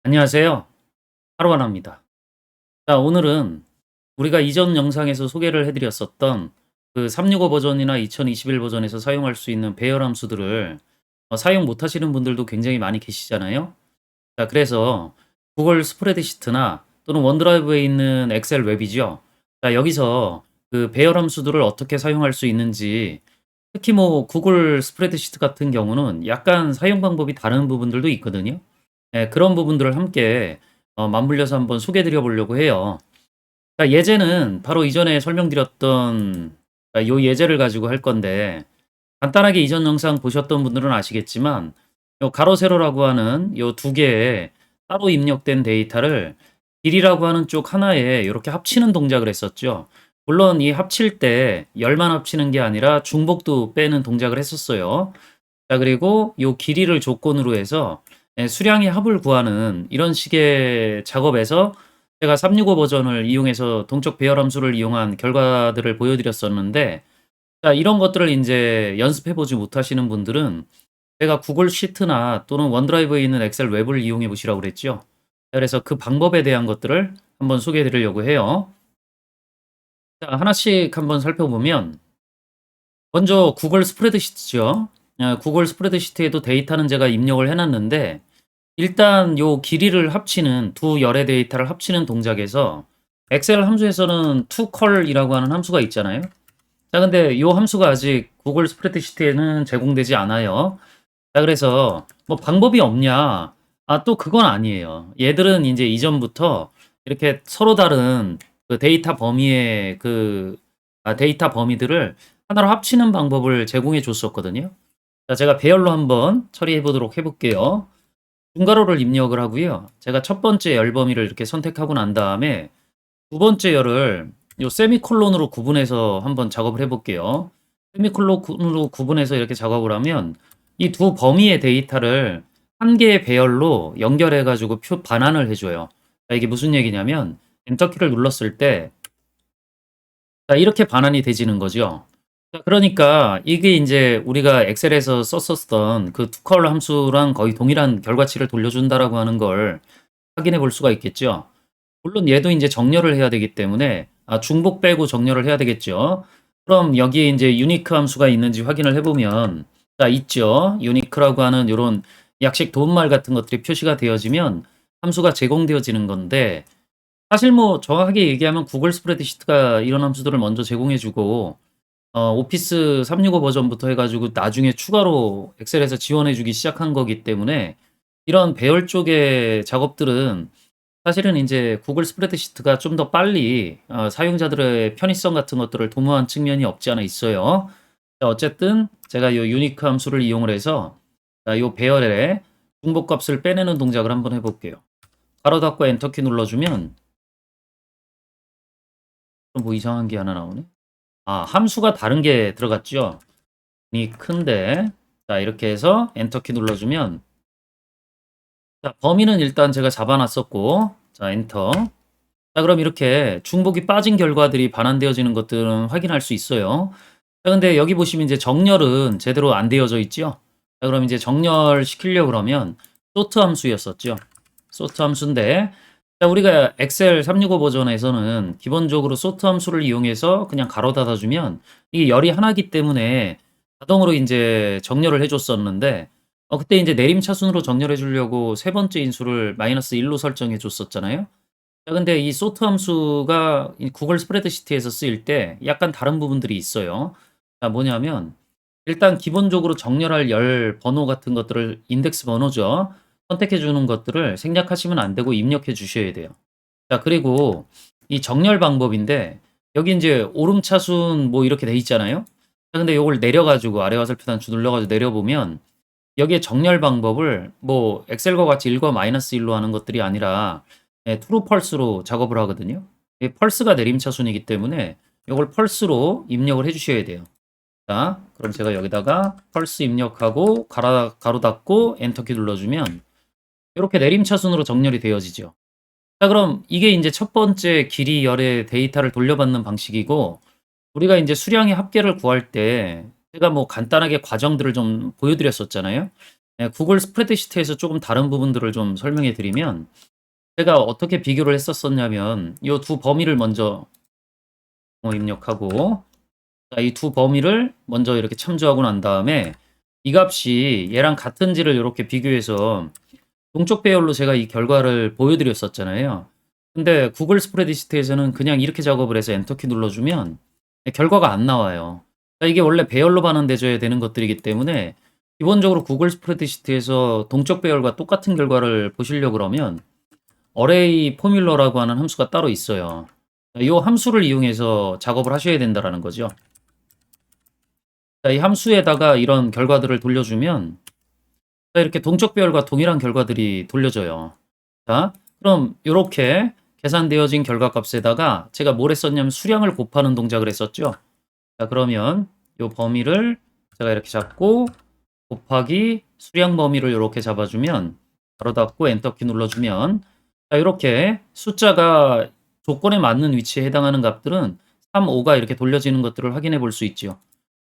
안녕하세요. 하루하나입니다. 자, 오늘은 우리가 이전 영상에서 소개를 해드렸었던 그 365 버전이나 2021 버전에서 사용할 수 있는 배열 함수들을 사용 못 하시는 분들도 굉장히 많이 계시잖아요. 자, 그래서 구글 스프레드시트나 또는 원드라이브에 있는 엑셀 웹이죠. 자, 여기서 그 배열 함수들을 어떻게 사용할 수 있는지, 특히 뭐 구글 스프레드시트 같은 경우는 약간 사용 방법이 다른 부분들도 있거든요. 예, 그런 부분들을 함께 맞물려서 한번 소개해 드려 보려고 해요. 자, 예제는 바로 이전에 설명드렸던 요 예제를 가지고 할 건데, 간단하게 이전 영상 보셨던 분들은 아시겠지만 요 가로 세로라고 하는 요 두 개의 따로 입력된 데이터를 길이라고 하는 쪽 하나에 이렇게 합치는 동작을 했었죠. 물론 이 합칠 때 열만 합치는 게 아니라 중복도 빼는 동작을 했었어요. 자, 그리고 요 길이를 조건으로 해서 수량의 합을 구하는 이런 식의 작업에서 제가 365 버전을 이용해서 동적 배열 함수를 이용한 결과들을 보여드렸었는데, 자, 이런 것들을 인제 연습해 보지 못하시는 분들은 제가 구글 시트나 또는 원드라이브에 있는 엑셀 웹을 이용해 보시라고 그랬죠. 그래서 그 방법에 대한 것들을 한번 소개해 드리려고 해요. 자, 하나씩 한번 살펴보면, 먼저 구글 스프레드시트죠. 구글 스프레드시트에도 데이터는 제가 입력을 해 놨는데, 일단 요 길이를 합치는 두 열의 데이터를 합치는 동작에서 엑셀 함수에서는 tocol이라고 하는 함수가 있잖아요. 자, 근데 요 함수가 아직 구글 스프레드시트에는 제공되지 않아요. 자, 그래서 뭐 방법이 없냐? 또 그건 아니에요. 얘들은 인제 이전부터 이렇게 서로 다른 그 데이터 범위의 데이터 범위들을 하나로 합치는 방법을 제공해 줬었거든요. 자, 제가 배열로 한번 처리해 보도록 해 볼게요. 중괄호를 입력을 하고요. 제가 첫 번째 열 범위를 이렇게 선택하고 난 다음에 두 번째 열을 요 세미콜론으로 구분해서 한번 작업을 해 볼게요. 세미콜론으로 구분해서 이렇게 작업을 하면 이 두 범위의 데이터를 한 개의 배열로 연결해 가지고 반환을 해 줘요. 자, 이게 무슨 얘기냐면 엔터키를 눌렀을 때 자, 이렇게 반환이 되지는 거죠. 자, 그러니까 이게 인제 우리가 엑셀에서 썼었던 그 두 컬러 함수랑 거의 동일한 결과치를 돌려준다라고 하는 걸 확인해 볼 수가 있겠죠. 물론 얘도 인제 정렬을 해야 되기 때문에 중복 빼고 정렬을 해야 되겠죠. 그럼 여기에 인제 유니크 함수가 있는지 확인을 해 보면, 자, 있죠. 유니크라고 하는 요런 약식 도움말 같은 것들이 표시가 되어지면 함수가 제공되어지는 건데, 사실 뭐 정확하게 얘기하면 구글 스프레드시트가 이런 함수들을 먼저 제공해 주고 오피스 365 버전부터 해 가지고 나중에 추가로 엑셀에서 지원해 주기 시작한 거기 때문에 이런 배열 쪽의 작업들은 사실은 인제 구글 스프레드시트가 좀 더 빨리 사용자들의 편의성 같은 것들을 도모한 측면이 없지 않아 있어요. 자, 어쨌든 제가 요 유니크 함수를 이용을 해서 요 배열에 중복값을 빼내는 동작을 한번 해 볼게요. 가로 닫고 엔터키 눌러 주면 뭐 이상한 게 하나 나오네. 함수가 다른 게 들어갔죠. 이 큰데, 자, 이렇게 해서 엔터키 눌러 주면, 자, 범위는 일단 제가 잡아 놨었고, 자, 엔터. 자, 그럼 이렇게 중복이 빠진 결과들이 반환되어지는 것들은 확인할 수 있어요. 자, 근데 여기 보시면 이제 정렬은 제대로 안 되어져 있죠. 자, 그럼 이제 정렬시키려고 그러면 sort 함수였었죠. sort 함수인데, 자, 우리가 엑셀 365 버전에서는 기본적으로 sort 함수를 이용해서 그냥 가로 닫아 주면 이게 열이 하나이기 때문에 자동으로 인제 정렬을 해 줬었는데, 그때 인제 내림차순으로 정렬해 주려고 세 번째 인수를 -1로 설정해 줬었잖아요. 자, 근데 이 sort 함수가 이 구글 스프레드시트에서 쓰일 때 약간 다른 부분들이 있어요. 자, 뭐냐면 일단 기본적으로 정렬할 열 번호 같은 것들을, 인덱스 번호죠. 선택해 주는 것들을 생략하시면 안 되고 입력해 주셔야 돼요. 자, 그리고 이 정렬 방법인데 여기 인제 오름차순 뭐 이렇게 돼 있잖아요. 자, 근데 요걸 내려 가지고 아래 화살표 단추 눌러 가지고 내려 보면 여기에 정렬 방법을 뭐 엑셀과 같이 1과 -1로 하는 것들이 아니라 true pulse로 작업을 하거든요. 이 펄스가 내림차순이기 때문에 요걸 펄스로 입력을 해 주셔야 돼요. 자, 그럼 제가 여기다가 펄스 입력하고 가로 닫고 엔터키 눌러 주면 요렇게 내림차순으로 정렬이 되어지죠. 자, 그럼 이게 인제 첫 번째 길이 열의 데이터를 돌려받는 방식이고, 우리가 인제 수량의 합계를 구할 때 제가 뭐 간단하게 과정들을 좀 보여 드렸었잖아요. 예, 구글 스프레드시트에서 조금 다른 부분들을 좀 설명해 드리면 제가 어떻게 비교를 했었었냐면 요 두 범위를 먼저 입력하고 자, 이 두 범위를 먼저 이렇게 참조하고 난 다음에 이 값이 얘랑 같은지를 이렇게 비교해서 동적 배열로 제가 이 결과를 보여드렸었잖아요. 근데 구글 스프레드시트에서는 그냥 이렇게 작업을 해서 엔터키 눌러주면 결과가 안 나와요. 그러니까 이게 원래 배열로 반환돼줘야 되는 것들이기 때문에 기본적으로 구글 스프레드시트에서 동적 배열과 똑같은 결과를 보시려고 그러면 어레이 포뮬러라고 하는 함수가 따로 있어요. 이 함수를 이용해서 작업을 하셔야 된다라는 거죠. 자, 이 함수에다가 이런 결과들을 돌려주면 자, 이렇게 동적 배열과 동일한 결과들이 돌려져요. 자, 그럼 이렇게 계산되어진 결과값에다가 제가 뭘 했었냐면 수량을 곱하는 동작을 했었죠. 자, 그러면 이 범위를 제가 이렇게 잡고 곱하기 수량 범위를 이렇게 잡아주면 바로 닫고 엔터키 눌러주면 자, 이렇게 숫자가 조건에 맞는 위치에 해당하는 값들은 3, 5가 이렇게 돌려지는 것들을 확인해 볼 수 있죠.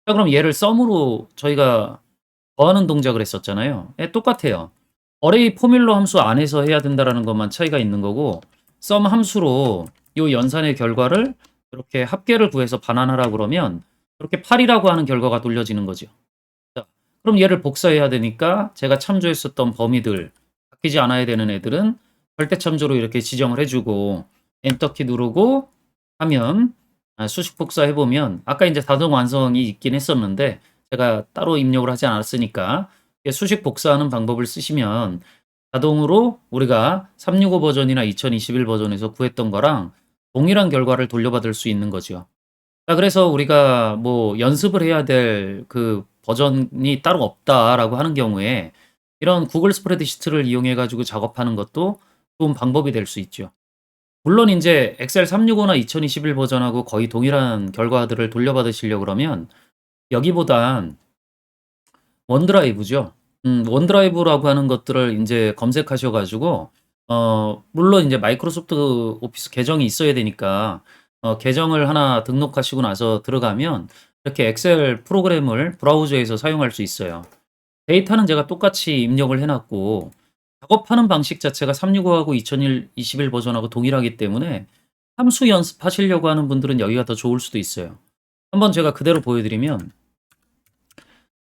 자, 그럼 얘를 썸으로 저희가 더하는 동작을 했었잖아요. 예, 똑같아요. 어레이 포뮬러 함수 안에서 해야 된다라는 것만 차이가 있는 거고 썸 함수로 이 연산의 결과를 이렇게 합계를 구해서 반환하라 그러면 이렇게 8이라고 하는 결과가 돌려지는 거죠. 자, 그럼 얘를 복사해야 되니까 제가 참조했었던 범위들 바뀌지 않아야 되는 애들은 절대 참조로 이렇게 지정을 해주고 엔터키 누르고 하면 수식 복사해 보면 아까 이제 자동 완성이 있긴 했었는데 제가 따로 입력을 하지 않았으니까 수식 복사하는 방법을 쓰시면 자동으로 우리가 365 버전이나 2021 버전에서 구했던 거랑 동일한 결과를 돌려받을 수 있는 거죠. 자, 그래서 우리가 뭐 연습을 해야 될 그 버전이 따로 없다라고 하는 경우에 이런 구글 스프레드시트를 이용해 가지고 작업하는 것도 좋은 방법이 될 수 있죠. 물론 인제 엑셀 365나 2021 버전하고 거의 동일한 결과들을 돌려받으시려고 그러면 여기보단 원드라이브죠. 원드라이브라고 하는 것들을 인제 검색하셔 가지고 물론 인제 마이크로소프트 오피스 계정이 있어야 되니까 계정을 하나 등록하시고 나서 들어가면 이렇게 엑셀 프로그램을 브라우저에서 사용할 수 있어요. 데이터는 제가 똑같이 입력을 해 놨고 작업하는 방식 자체가 365하고 2021 버전하고 동일하기 때문에 함수 연습하시려고 하는 분들은 여기가 더 좋을 수도 있어요. 한번 제가 그대로 보여드리면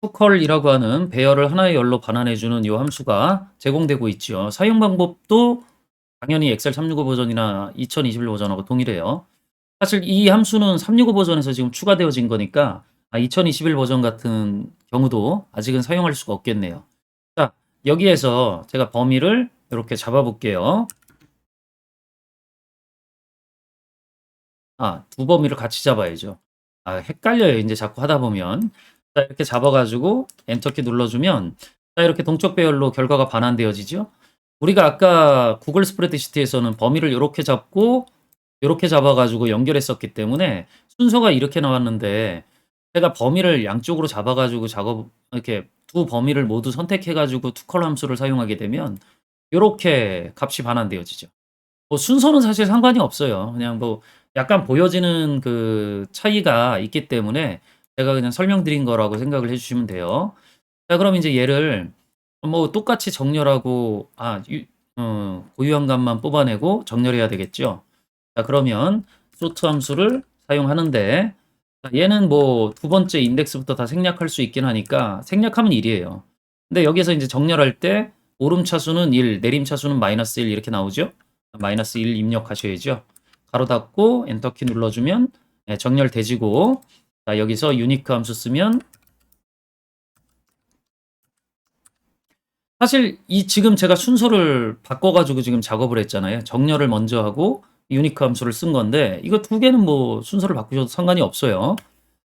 투컬이라고 하는 배열을 하나의 열로 반환해 주는 이 함수가 제공되고 있죠. 사용 방법도 당연히 엑셀 365 버전이나 2021 버전하고 동일해요. 사실 이 함수는 365 버전에서 지금 추가되어진 거니까 2021 버전 같은 경우도 아직은 사용할 수가 없겠네요. 자, 여기에서 제가 범위를 이렇게 잡아 볼게요. 두 범위를 같이 잡아야죠. 헷갈려요. 이제 자꾸 하다 보면. 자, 이렇게 잡아 가지고 엔터키 눌러주면 자, 이렇게 동적 배열로 결과가 반환되어지죠. 우리가 아까 구글 스프레드시트에서는 범위를 요렇게 잡고 요렇게 잡아 가지고 연결했었기 때문에 순서가 이렇게 나왔는데 제가 범위를 양쪽으로 잡아 가지고 이렇게 두 범위를 모두 선택해 가지고 투컬 함수를 사용하게 되면 요렇게 값이 반환되어지죠. 뭐 순서는 사실 상관이 없어요. 그냥 뭐 약간 보여지는 그 차이가 있기 때문에 제가 그냥 설명드린 거라고 생각을 해 주시면 돼요. 자, 그럼 인제 얘를 뭐 똑같이 정렬하고 고유한 값만 뽑아내고 정렬해야 되겠죠. 자, 그러면 sort 함수를 사용하는데 자, 얘는 뭐 두 번째 인덱스부터 다 생략할 수 있긴 하니까 생략하면 1 이에요. 근데 여기서 인제 정렬할 때 오름 차수는 1, 내림 차수는 -1 이렇게 나오죠. -1 입력하셔야죠. 가로 닫고 엔터키 눌러주면 정렬돼지고 자, 여기서 유니크 함수 쓰면 사실 이 지금 제가 순서를 바꿔 가지고 지금 작업을 했잖아요. 정렬을 먼저 하고 유니크 함수를 쓴 건데 이거 두 개는 뭐 순서를 바꾸셔도 상관이 없어요.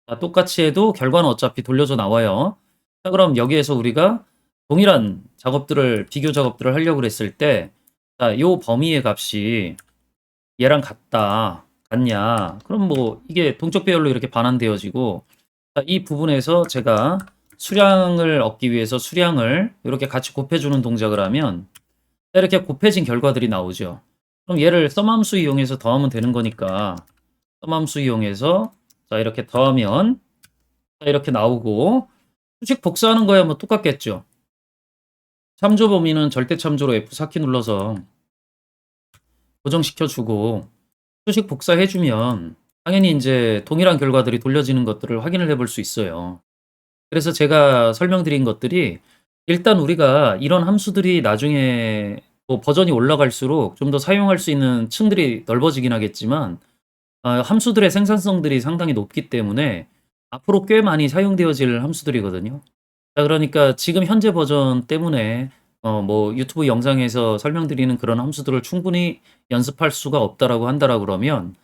자, 똑같이 해도 결과는 어차피 돌려져 나와요. 자, 그럼 여기에서 우리가 동일한 작업들을 비교 작업들을 하려고 그랬을 때 자, 요 범위의 값이 얘랑 같냐? 그럼 뭐 이게 동적 배열로 이렇게 반환되어지고 자, 이 부분에서 제가 수량을 얻기 위해서 수량을 이렇게 같이 곱해주는 동작을 하면 이렇게 곱해진 결과들이 나오죠. 그럼 얘를 썸함수 이용해서 더하면 되는 거니까 썸함수 이용해서 자, 이렇게 더하면 자, 이렇게 나오고 수식 복사하는 거야 뭐 똑같겠죠. 참조 범위는 절대 참조로 F4키 눌러서 고정시켜 주고 수식 복사해 주면 당연히 인제 동일한 결과들이 돌려지는 것들을 확인을 해볼 수 있어요. 그래서 제가 설명드린 것들이 일단 우리가 이런 함수들이 나중에 뭐 버전이 올라갈수록 좀 더 사용할 수 있는 층들이 넓어지긴 하겠지만 함수들의 생산성들이 상당히 높기 때문에 앞으로 꽤 많이 사용되어질 함수들이거든요. 자, 그러니까 지금 현재 버전 때문에 뭐 유튜브 영상에서 설명드리는 그런 함수들을 충분히 연습할 수가 없다라고 한다라 그러면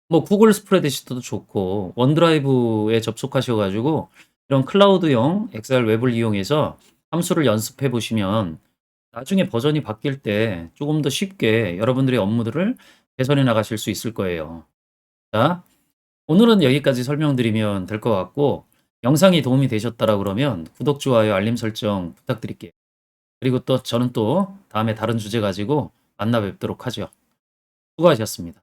뭐 구글 스프레드시트도 좋고 원드라이브에 접속하셔 가지고 이런 클라우드용 엑셀 웹을 이용해서 함수를 연습해 보시면 나중에 버전이 바뀔 때 조금 더 쉽게 여러분들의 업무들을 개선해 나가실 수 있을 거예요. 자, 오늘은 여기까지 설명드리면 될 것 같고 영상이 도움이 되셨다라 그러면 구독, 좋아요, 알림 설정 부탁드릴게요. 그리고 또 저는 또 다음에 다른 주제 가지고 만나 뵙도록 하죠. 수고하셨습니다.